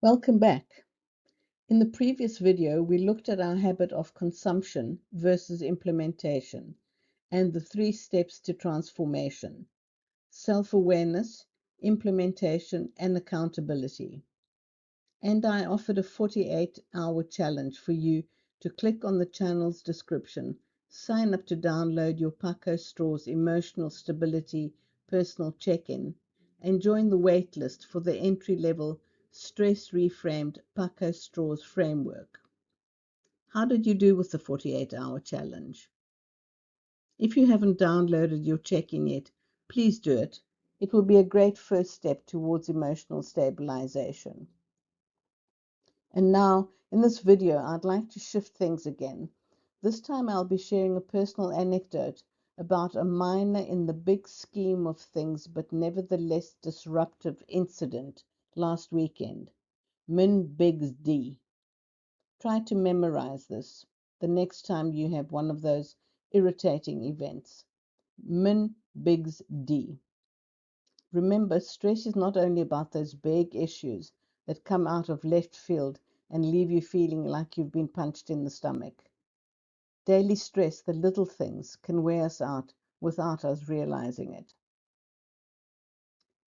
Welcome back. In the previous video, we looked at our habit of consumption versus implementation and the 3 steps to transformation: self-awareness, implementation, and accountability. And I offered a 48-hour challenge for you to click on the channel's description, sign up to download your Paco Straw's Emotional Stability Personal Check-in, and join the waitlist for the entry-level Stress Reframed Paco Straw's framework. How did you do with the 48-hour challenge? If you haven't downloaded your check-in yet, please do it. It will be a great first step towards emotional stabilization. And now, in this video, I'd like to shift things again. This time I'll be sharing a personal anecdote about a minor in the big scheme of things but nevertheless disruptive incident last weekend. Min Bigs D. Try to memorize this the next time you have one of those irritating events. Min Bigs D. Remember, stress is not only about those big issues that come out of left field and leave you feeling like you've been punched in the stomach. Daily stress, the little things, can wear us out without us realizing it.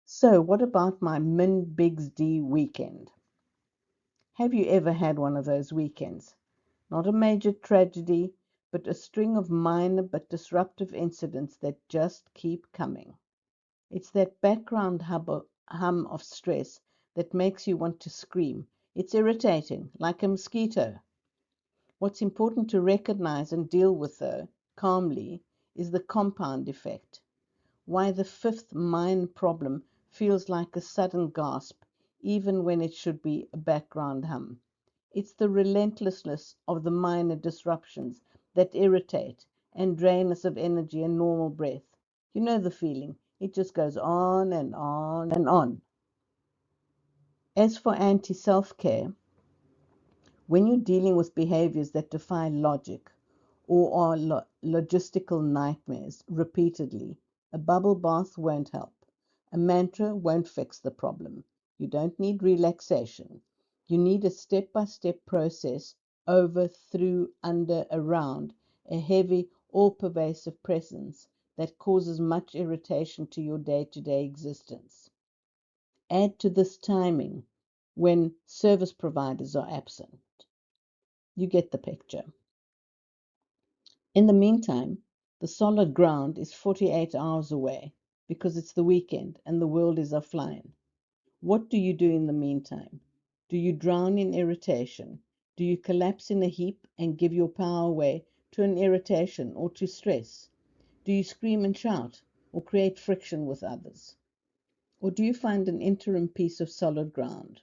So, what about my Min Bigs D weekend? Have you ever had one of those weekends? Not a major tragedy, but a string of minor but disruptive incidents that just keep coming. It's that background hum of stress that makes you want to scream. It's irritating, like a mosquito. What's important to recognize and deal with, though, calmly, is the compound effect. Why the fifth mind problem feels like a sudden gasp, even when it should be a background hum. It's the relentlessness of the minor disruptions that irritate and drain us of energy and normal breath. You know the feeling. It just goes on and on and on. As for anti-self-care, when you're dealing with behaviors that defy logic or are logistical nightmares repeatedly, a bubble bath won't help. A mantra won't fix the problem. You don't need relaxation. You need a step-by-step process over, through, under, around a heavy, all-pervasive presence that causes much irritation to your day-to-day existence. Add to this timing when service providers are absent. You get the picture. In the meantime, the solid ground is 48 hours away because it's the weekend and the world is offline. What do you do in the meantime? Do you drown in irritation? Do you collapse in a heap and give your power away to an irritation or to stress? Do you scream and shout or create friction with others? Or do you find an interim piece of solid ground?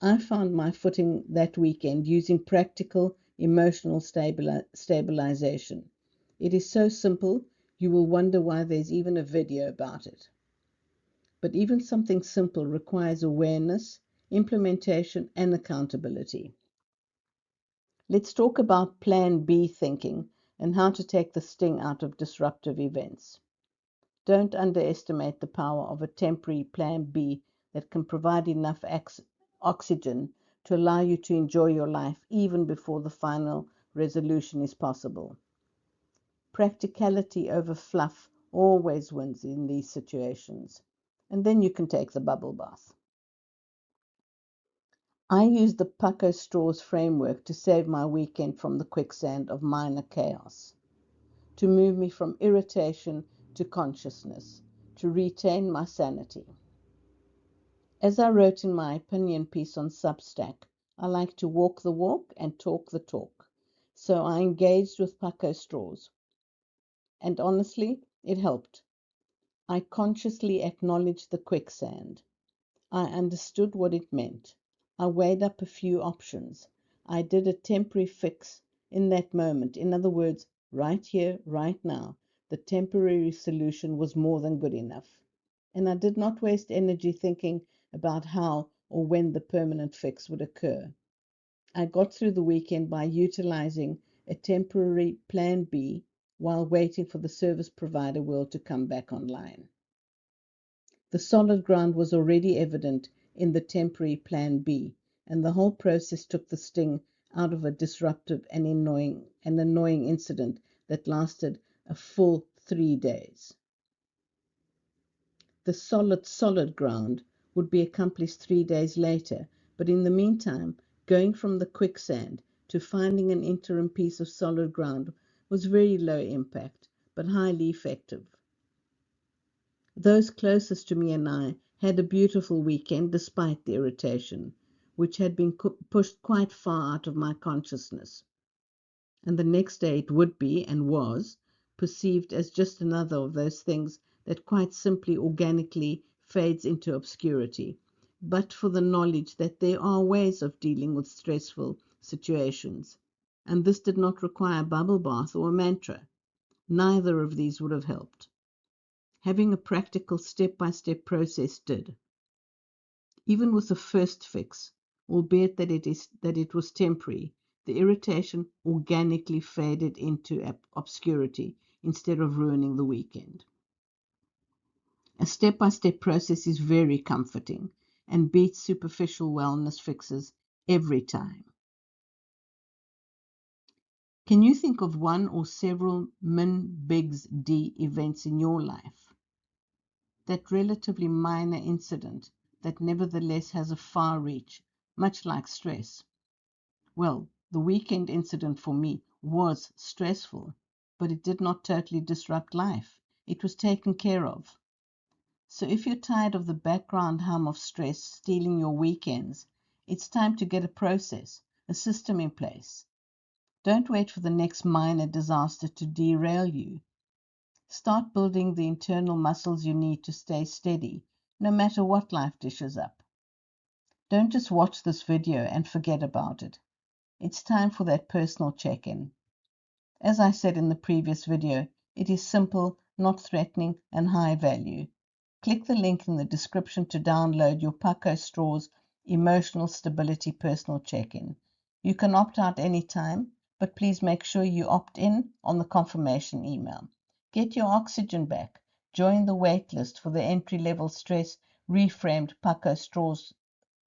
I found my footing that weekend using practical emotional stabilization. It is so simple, you will wonder why there's even a video about it. But even something simple requires awareness, implementation, and accountability. Let's talk about Plan B thinking and how to take the sting out of disruptive events. Don't underestimate the power of a temporary Plan B that can provide enough oxygen to allow you to enjoy your life even before the final resolution is possible. Practicality over fluff always wins in these situations. And then you can take the bubble bath. I used the Paco Straw's framework to save my weekend from the quicksand of minor chaos, to move me from irritation to consciousness, to retain my sanity. As I wrote in my opinion piece on Substack, I like to walk the walk and talk the talk. So I engaged with Paco Straws. And honestly, it helped. I consciously acknowledged the quicksand. I understood what it meant. I weighed up a few options. I did a temporary fix in that moment. In other words, right here, right now, the temporary solution was more than good enough. And I did not waste energy thinking about how or when the permanent fix would occur. I got through the weekend by utilizing a temporary Plan B while waiting for the service provider world to come back online. The solid ground was already evident in the temporary plan B, and the whole process took the sting out of a disruptive and annoying incident that lasted a full 3 days. The solid ground would be accomplished 3 days later, but in the meantime, going from the quicksand to finding an interim piece of solid ground was very low impact, but highly effective. Those closest to me and I had a beautiful weekend despite the irritation, which had been pushed quite far out of my consciousness. And the next day it would be, and was, perceived as just another of those things that quite simply organically fades into obscurity, but for the knowledge that there are ways of dealing with stressful situations. And this did not require a bubble bath or a mantra. Neither of these would have helped. Having a practical step-by-step process did. Even with the first fix, albeit that it was temporary, the irritation organically faded into obscurity instead of ruining the weekend. A step-by-step process is very comforting and beats superficial wellness fixes every time. Can you think of one or several min-bigs D events in your life? That relatively minor incident that nevertheless has a far reach, much like stress. Well, the weekend incident for me was stressful, but it did not totally disrupt life. It was taken care of. So if you're tired of the background hum of stress stealing your weekends, it's time to get a process, a system in place. Don't wait for the next minor disaster to derail you. Start building the internal muscles you need to stay steady, no matter what life dishes up. Don't just watch this video and forget about it. It's time for that personal check-in. As I said in the previous video, it is simple, not threatening, and high value. Click the link in the description to download your Paco Straw's Emotional Stability Personal Check-in. You can opt out anytime, but please make sure you opt in on the confirmation email. Get your oxygen back. Join the waitlist for the entry-level stress reframed Paco Straw's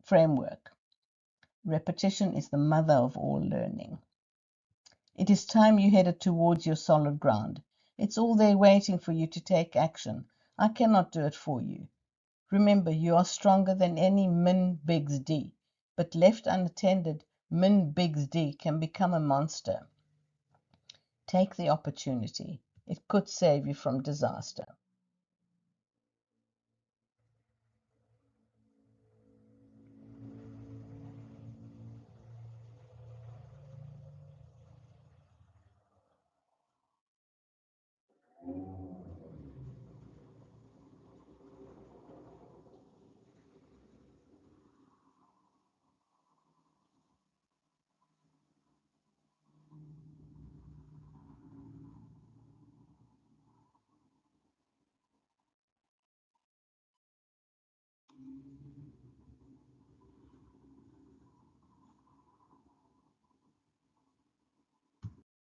framework. Repetition is the mother of all learning. It is time you headed towards your solid ground. It's all there waiting for you to take action. I cannot do it for you. Remember, you are stronger than any min-bigs D, but left unattended, min-bigs D can become a monster. Take the opportunity. It could save you from disaster.